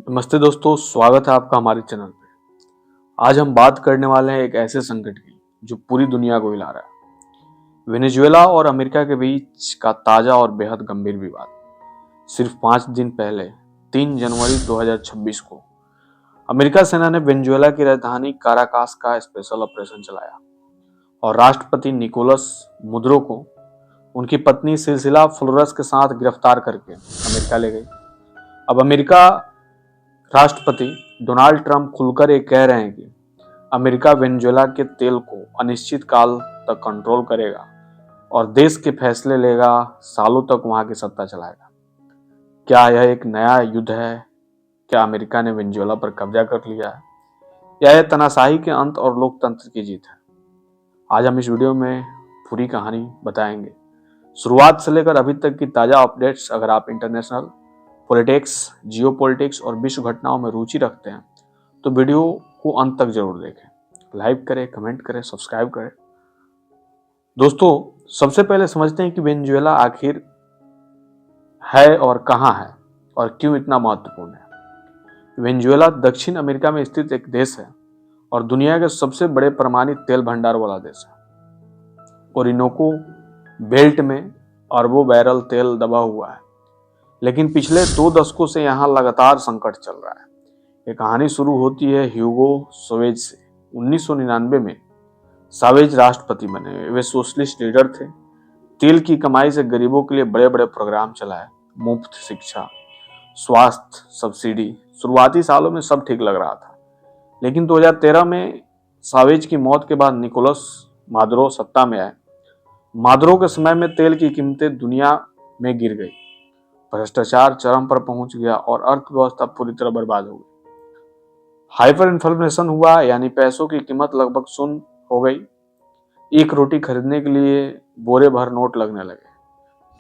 नमस्ते दोस्तों, स्वागत है आपका हमारे चैनल पे। आज हम बात करने वाले हैं एक ऐसे संकट की जो पूरी दुनिया को हिला रहा है। वेनेजुएला और अमेरिका के बीच का ताजा और बेहद गंभीर विवाद। सिर्फ 5 दिन पहले 3 जनवरी 2026 को अमेरिका सेना ने वेनेजुएला की राजधानी काराकास का स्पेशल ऑपरेशन चलाया और राष्ट्रपति निकोलस मुदुरो को उनकी पत्नी सिलसिला फ्लोरेस के साथ गिरफ्तार करके अमेरिका ले गई। अब अमेरिका राष्ट्रपति डोनाल्ड ट्रंप खुलकर ये कह रहे हैं कि अमेरिका वेनेजुएला के तेल को अनिश्चित काल तक कंट्रोल करेगा और देश के फैसले लेगा, सालों तक वहां की सत्ता चलाएगा। क्या यह एक नया युद्ध है? क्या अमेरिका ने वेनेजुएला पर कब्जा कर लिया है या यह तानाशाही के अंत और लोकतंत्र की जीत है? आज हम इस वीडियो में पूरी कहानी बताएंगे, शुरुआत से लेकर अभी तक की ताजा अपडेट्स। अगर आप इंटरनेशनल पॉलिटिक्स, जियोपॉलिटिक्स और विश्व घटनाओं में रुचि रखते हैं तो वीडियो को अंत तक जरूर देखें। लाइक करें, कमेंट करें, सब्सक्राइब करें। दोस्तों, सबसे पहले समझते हैं कि वेनेजुएला आखिर है और कहां है और क्यों इतना महत्वपूर्ण है। वेनेजुएला दक्षिण अमेरिका में स्थित एक देश है और दुनिया के सबसे बड़े प्रमाणित तेल भंडार वाला देश है। ओरिनोको बेल्ट में अरबों बैरल तेल दबा हुआ है, लेकिन पिछले 2 दशकों से यहाँ लगातार संकट चल रहा है। ये कहानी शुरू होती है ह्यूगो चैवेज से। 1999 में चैवेज राष्ट्रपति बने। वे सोशलिस्ट लीडर थे। तेल की कमाई से गरीबों के लिए बड़े बड़े प्रोग्राम चलाए, मुफ्त शिक्षा, स्वास्थ्य सब्सिडी। शुरुआती सालों में सब ठीक लग रहा था, लेकिन 2013 में चैवेज की मौत के बाद निकोलस मादुरो सत्ता में आए। मादुरो के समय में तेल की कीमतें दुनिया में गिर गई, भ्रष्टाचार चरम पर पहुंच गया और अर्थव्यवस्था पूरी तरह बर्बाद हो गई। हाइपर इन्फ्लेशन हुआ, यानी पैसों की कीमत लगभग शून्य हो गई। एक रोटी खरीदने के लिए बोरे भर नोट लगने लगे।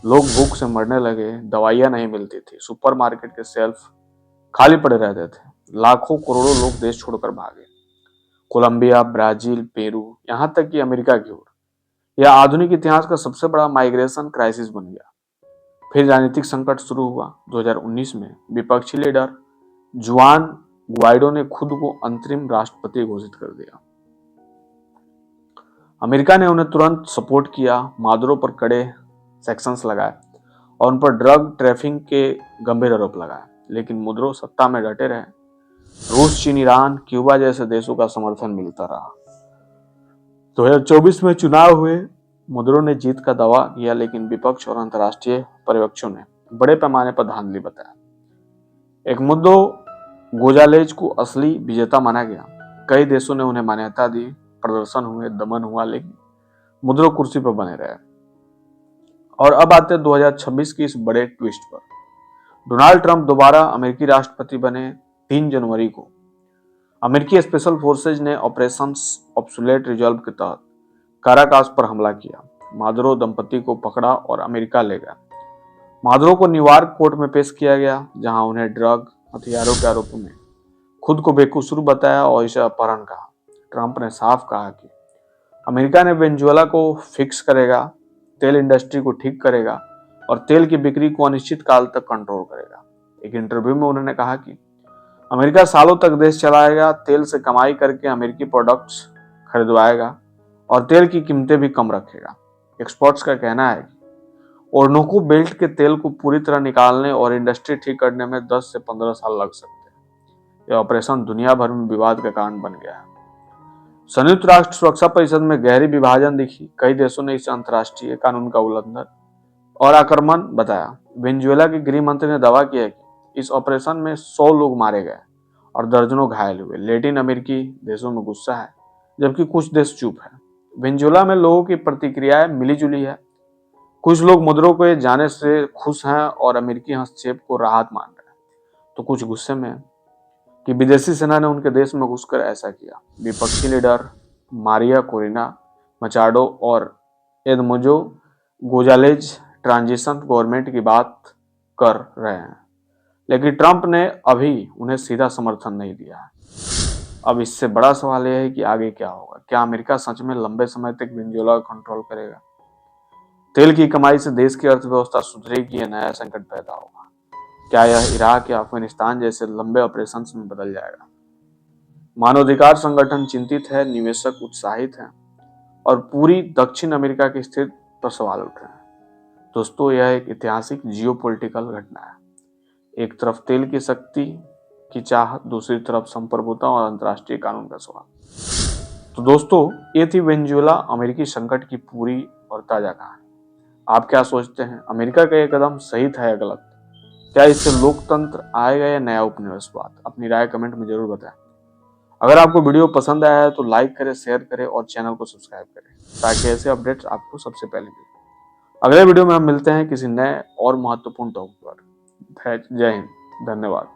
लोग भूख से मरने लगे, दवाइयां नहीं मिलती थी, सुपरमार्केट के शेल्फ खाली पड़े रहते थे। लाखों करोड़ों लोग देश छोड़कर भागे, कोलंबिया, ब्राजील, पेरू, यहां तक कि अमेरिका की ओर। यह आधुनिक इतिहास का सबसे बड़ा माइग्रेशन क्राइसिस बन गया। फिर राजनीतिक संकट शुरू हुआ। 2019 में विपक्षी लीडर जुआन ग्वाइडो ने खुद को अंतरिम राष्ट्रपति घोषित कर दिया। अमेरिका ने उन्हें तुरंत सपोर्ट किया, मादुरो पर कड़े सैंक्शंस लगाए और उन पर ड्रग ट्रैफिकिंग के गंभीर आरोप लगाए, लेकिन मुदुरो सत्ता में डटे रहे। रूस, चीन, ईरान, क्यूबा जैसे देशों का समर्थन मिलता रहा। 2024 में चुनाव हुए। मुदुरो ने जीत का दावा किया, लेकिन विपक्ष और अंतर्राष्ट्रीय पर्यवेक्षकों ने बड़े पैमाने पर धांधली बताया। एक मुद्दों गोजालेज को असली विजेता माना गया। कई देशों ने उन्हें मान्यता दी, प्रदर्शन हुए, दमन हुआ, लेकिन मुदुरो कुर्सी पर बने रहे। और अब आते 2026 की इस बड़े ट्विस्ट पर। डोनाल्ड ट्रंप दोबारा अमेरिकी राष्ट्रपति बने। 3 जनवरी को अमेरिकी स्पेशल फोर्सेज ने ऑपरेशन ऑब्सोलेट रिजॉल्व के तहत काराकास पर हमला किया। मादुरो दंपति को पकड़ा और अमेरिका ले गया। मादुरो को न्यूयॉर्क कोर्ट में पेश किया गया, जहां उन्हें ड्रग, हथियारों के आरोपों में खुद को बेकसूर बताया और इसे अपहरण कहा। ट्रंप ने साफ कहा कि अमेरिका ने वेनेजुएला को फिक्स करेगा, तेल इंडस्ट्री को ठीक करेगा और तेल की बिक्री को अनिश्चित काल तक कंट्रोल करेगा। एक इंटरव्यू में उन्होंने कहा कि अमेरिका सालों तक देश चलाएगा, तेल से कमाई करके अमेरिकी प्रोडक्ट्स खरीदवाएगा और तेल की कीमतें भी कम रखेगा। एक्सपर्ट्स का कहना है कि ओर्नोको बेल्ट के तेल को पूरी तरह निकालने और इंडस्ट्री ठीक करने में 10 से 15 साल लग सकते हैं। यह ऑपरेशन दुनिया भर में विवाद का कारण बन गया है। संयुक्त राष्ट्र सुरक्षा परिषद में गहरी विभाजन दिखी। कई देशों ने इसे अंतर्राष्ट्रीय कानून का उल्लंघन और आक्रमण बताया। वेनेजुएला के गृह मंत्री ने दावा किया कि इस ऑपरेशन में 100 लोग मारे गए और दर्जनों घायल हुए। लैटिन अमेरिकी देशों में गुस्सा है, जबकि कुछ देश चुप है। वेनेजुएला में लोगों की प्रतिक्रियाएं मिलीजुली है। कुछ लोग मुद्रों के जाने से खुश हैं और अमेरिकी हस्तक्षेप को राहत मान रहे हैं, तो कुछ गुस्से में हैं कि विदेशी सेना ने उनके देश में घुसकर ऐसा किया। विपक्षी लीडर मारिया कोरिना मचाडो और एदमुजो गोजालेज ट्रांजिशन गवर्नमेंट की बात कर रहे हैं, लेकिन ट्रंप ने अभी उन्हें सीधा समर्थन नहीं दिया है। अब इससे बड़ा सवाल यह है कि आगे क्या होगा। क्या अमेरिका सच में लंबे समय तक वेनेजुएला को कंट्रोल करेगा? तेल की कमाई से देश की अर्थव्यवस्था सुधरेगी या नया संकट पैदा होगा? क्या यह इराक या अफगानिस्तान जैसे लंबे ऑपरेशन में बदल जाएगा? मानवाधिकार संगठन चिंतित है, निवेशक उत्साहित हैं और पूरी दक्षिण अमेरिका की स्थिति पर सवाल उठ रहे हैं। दोस्तों, यह एक ऐतिहासिक जियोपॉलिटिकल घटना है। एक तरफ तेल की शक्ति की चाहत, दूसरी तरफ संप्रभुता और अंतर्राष्ट्रीय कानून का सवाल। तो दोस्तों, ये थी वेनेजुएला अमेरिकी संकट की पूरी और ताजा कहानी। आप क्या सोचते हैं, अमेरिका का ये कदम सही था या गलत? क्या इससे लोकतंत्र आएगा या नया उपनिवेशवाद? अपनी राय कमेंट में जरूर बताएं। अगर आपको वीडियो पसंद आया है तो लाइक करें, शेयर करें और चैनल को सब्सक्राइब करें ताकि ऐसे अपडेट्स आपको सबसे पहले मिले। अगले वीडियो में हम मिलते हैं किसी नए और महत्वपूर्ण टॉपिक पर। जय हिंद, धन्यवाद।